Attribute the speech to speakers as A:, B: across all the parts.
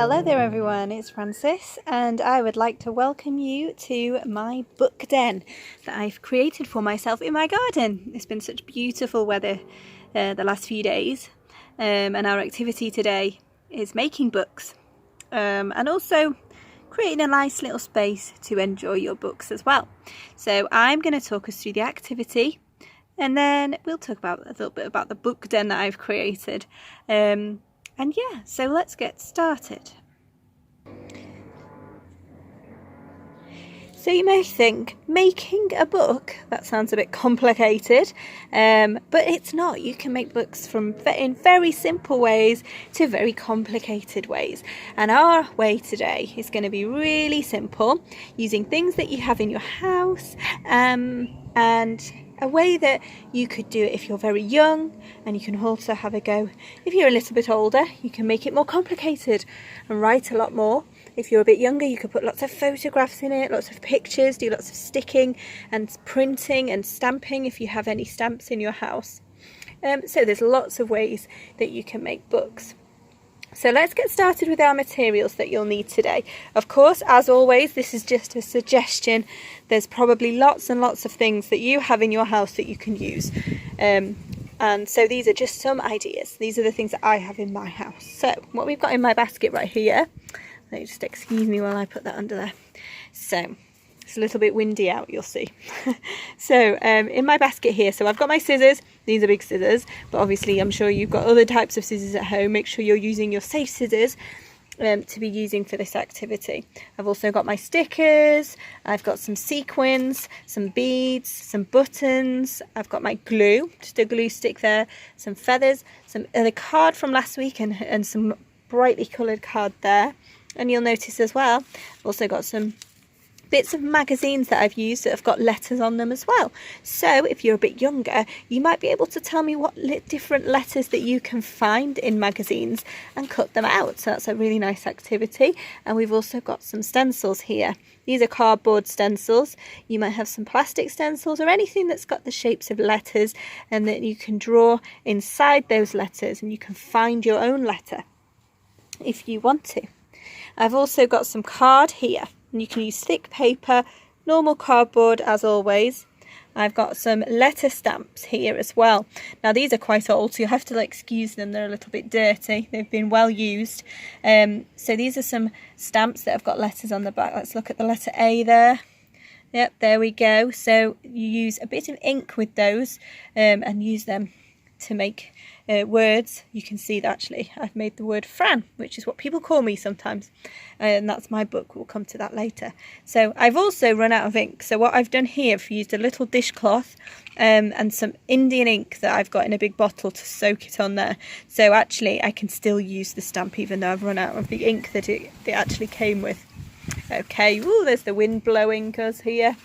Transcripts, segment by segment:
A: Hello there everyone, it's Frances and I would like to welcome you to my book den that I've created for myself in my garden. It's been such beautiful weather the last few days and our activity today is making books and also creating a nice little space to enjoy your books as well. So I'm going to talk us through the activity and then we'll talk about a little bit about the book den that I've created. And yeah, so let's get started. So you may think, making a book, that sounds a bit complicated, but it's not. You can make books in very simple ways to very complicated ways. And our way today is going to be really simple, using things that you have in your house, and a way that you could do it if you're very young, and you can also have a go if you're a little bit older. You can make it more complicated and write a lot more. If you're a bit younger, you could put lots of photographs in it, lots of pictures, do lots of sticking and printing and stamping if you have any stamps in your house. So there's lots of ways that you can make books. So let's get started with our materials that you'll need today. Of course, as always, this is just a suggestion. There's probably lots and lots of things that you have in your house that you can use. And so these are just some ideas. These are the things that I have in my house. So what we've got in my basket right here, just excuse me while I put that under there. So it's a little bit windy out, you'll see. So in my basket here, so I've got my scissors. These are big scissors, but obviously I'm sure you've got other types of scissors at home. Make sure you're using your safe scissors to be using for this activity. I've also got my stickers, I've got some sequins, some beads, some buttons, I've got my glue, just a glue stick there, some feathers, some the card from last week and some brightly coloured card there. And you'll notice as well, I've also got some bits of magazines that I've used that have got letters on them as well. So if you're a bit younger, you might be able to tell me what different letters that you can find in magazines and cut them out. So that's a really nice activity. And we've also got some stencils here. These are cardboard stencils. You might have some plastic stencils or anything that's got the shapes of letters and that you can draw inside those letters and you can find your own letter if you want to. I've also got some card here, and you can use thick paper, normal cardboard as always. I've got some letter stamps here as well. Now these are quite old, so you have to excuse them, they're a little bit dirty, they've been well used. So these are some stamps that have got letters on the back. Let's look at the letter A there. Yep, there we go. So you use a bit of ink with those and use them to make words. You can see that actually I've made the word Fran, which is what people call me sometimes, and that's my book. We'll come to that later. So I've also run out of ink, so what I've done here, I've used a little dishcloth and some Indian ink that I've got in a big bottle to soak it on there. So actually I can still use the stamp even though I've run out of the ink that it actually came with. Okay, ooh, there's the wind blowing us here.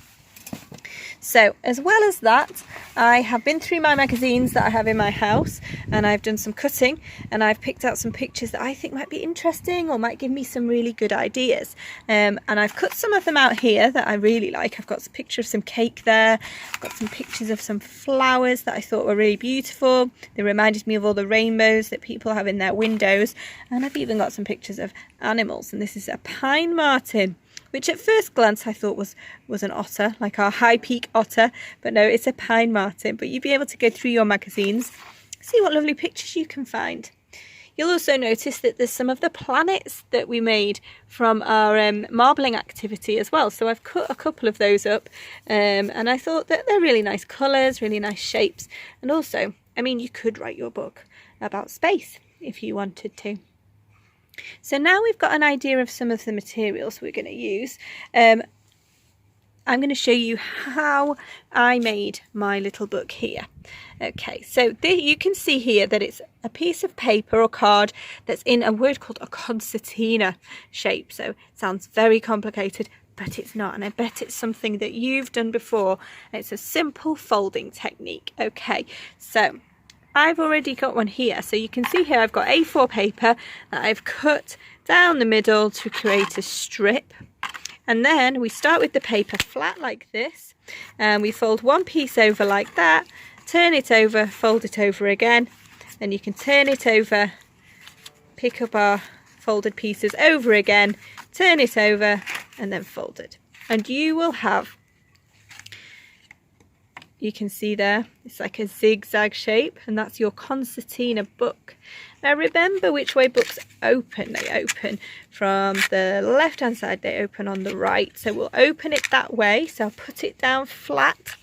A: So as well as that, I have been through my magazines that I have in my house and I've done some cutting and I've picked out some pictures that I think might be interesting or might give me some really good ideas. And I've cut some of them out here that I really like. I've got a picture of some cake there. I've got some pictures of some flowers that I thought were really beautiful. They reminded me of all the rainbows that people have in their windows. And I've even got some pictures of animals, and this is a pine marten, which at first glance I thought was an otter, like our high peak otter, but no, it's a pine marten. But you'll be able to go through your magazines, see what lovely pictures you can find. You'll also notice that there's some of the planets that we made from our marbling activity as well. So I've cut a couple of those up and I thought that they're really nice colours, really nice shapes. And also, I mean, you could write your book about space if you wanted to. So now we've got an idea of some of the materials we're going to use. I'm going to show you how I made my little book here. Okay, so you can see here that it's a piece of paper or card that's in a word called a concertina shape. So it sounds very complicated, but it's not, and I bet it's something that you've done before. It's a simple folding technique. Okay, so I've already got one here, so you can see here I've got A4 paper that I've cut down the middle to create a strip, and then we start with the paper flat like this and we fold one piece over like that, turn it over, fold it over again, then you can turn it over, pick up our folded pieces over again, turn it over and then fold it. And you will have, you can see there, it's like a zigzag shape, and that's your concertina book. Now remember which way books open. They open from the left hand side, they open on the right. So we'll open it that way. So I'll put it down flat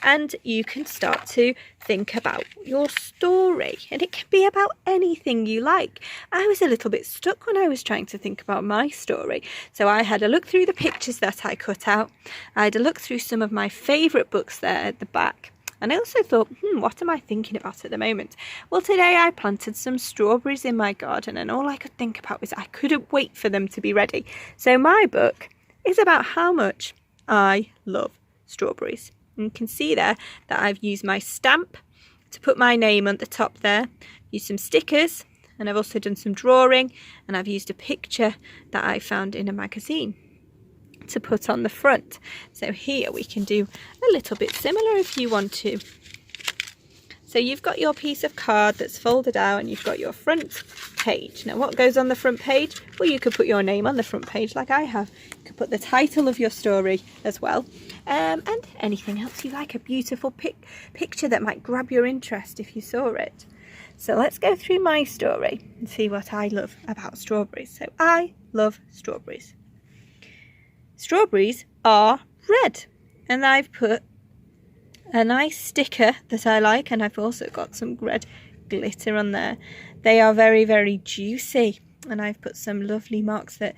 A: and you can start to think about your story. And it can be about anything you like. I was a little bit stuck when I was trying to think about my story. So I had a look through the pictures that I cut out. I had a look through some of my favourite books there at the back. And I also thought, what am I thinking about at the moment? Well, today I planted some strawberries in my garden, and all I could think about was I couldn't wait for them to be ready. So my book is about how much I love strawberries. And you can see there that I've used my stamp to put my name on the top there, used some stickers, and I've also done some drawing, and I've used a picture that I found in a magazine to put on the front. So here we can do a little bit similar if you want to. So you've got your piece of card that's folded out and you've got your front page. Now what goes on the front page? Well, you could put your name on the front page like I have. You could put the title of your story as well, and anything else you like, a beautiful picture that might grab your interest if you saw it. So let's go through my story and see what I love about strawberries. So I love strawberries. Strawberries are red, and I've put a nice sticker that I like, and I've also got some red glitter on there. They are very, very juicy, and I've put some lovely marks that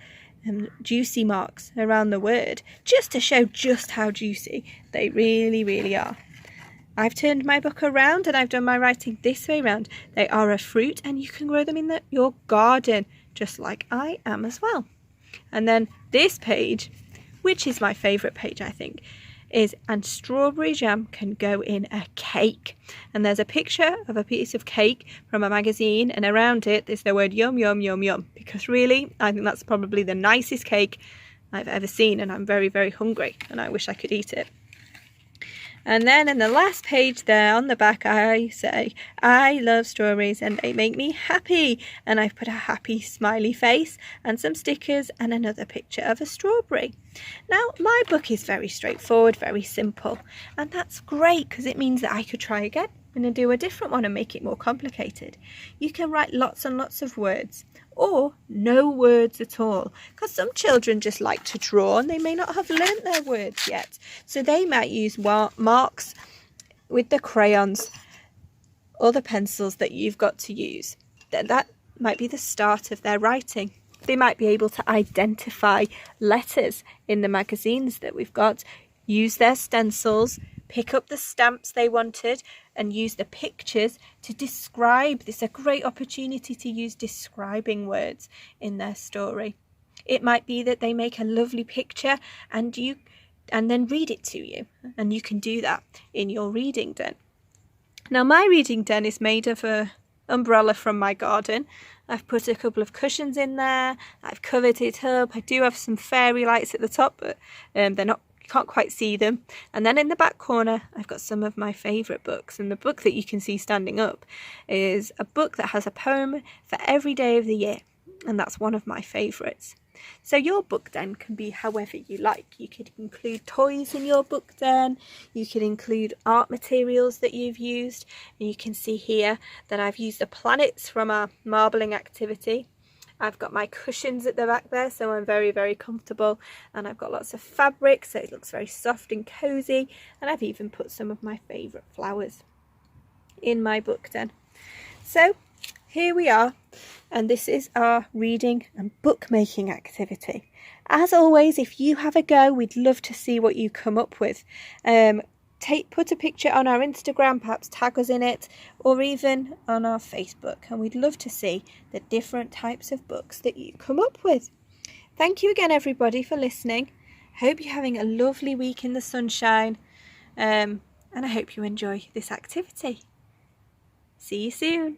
A: juicy marks around the word, just to show just how juicy they really, really are. I've turned my book around and I've done my writing this way around. They are a fruit, and you can grow them in your garden, just like I am as well. And then this page, which is my favourite page, I think, is "and strawberry jam can go in a cake." And there's a picture of a piece of cake from a magazine, and around it is the word yum, yum, yum, yum. Because really, I think that's probably the nicest cake I've ever seen, and I'm very, very hungry, and I wish I could eat it. And then in the last page there on the back, I say, I love strawberries and they make me happy. And I've put a happy smiley face and some stickers and another picture of a strawberry. Now, my book is very straightforward, very simple. And that's great because it means that I could try again and do a different one and make it more complicated. You can write lots and lots of words, or no words at all, because some children just like to draw and they may not have learnt their words yet. So they might use marks with the crayons or the pencils that you've got to use. That might be the start of their writing. They might be able to identify letters in the magazines that we've got, use their stencils, pick up the stamps they wanted and use the pictures to describe. This is a great opportunity to use describing words in their story. It might be that they make a lovely picture and then read it to you, and you can do that in your reading den. Now my reading den is made of an umbrella from my garden. I've put a couple of cushions in there, I've covered it up. I do have some fairy lights at the top, but they're not, you can't quite see them. And then in the back corner I've got some of my favourite books, and the book that you can see standing up is a book that has a poem for every day of the year, and that's one of my favourites. So your book den can be however you like. You could include toys in your book den, you could include art materials that you've used, and you can see here that I've used the planets from our marbling activity. I've got my cushions at the back there, so I'm very, very comfortable, and I've got lots of fabric so it looks very soft and cozy, and I've even put some of my favourite flowers in my book den. So here we are, and this is our reading and bookmaking activity. As always, if you have a go, we'd love to see what you come up with. Put a picture on our Instagram, perhaps tag us in it, or even on our Facebook, and we'd love to see the different types of books that you come up with. Thank you again, everybody, for listening. Hope you're having a lovely week in the sunshine, and I hope you enjoy this activity. See you soon.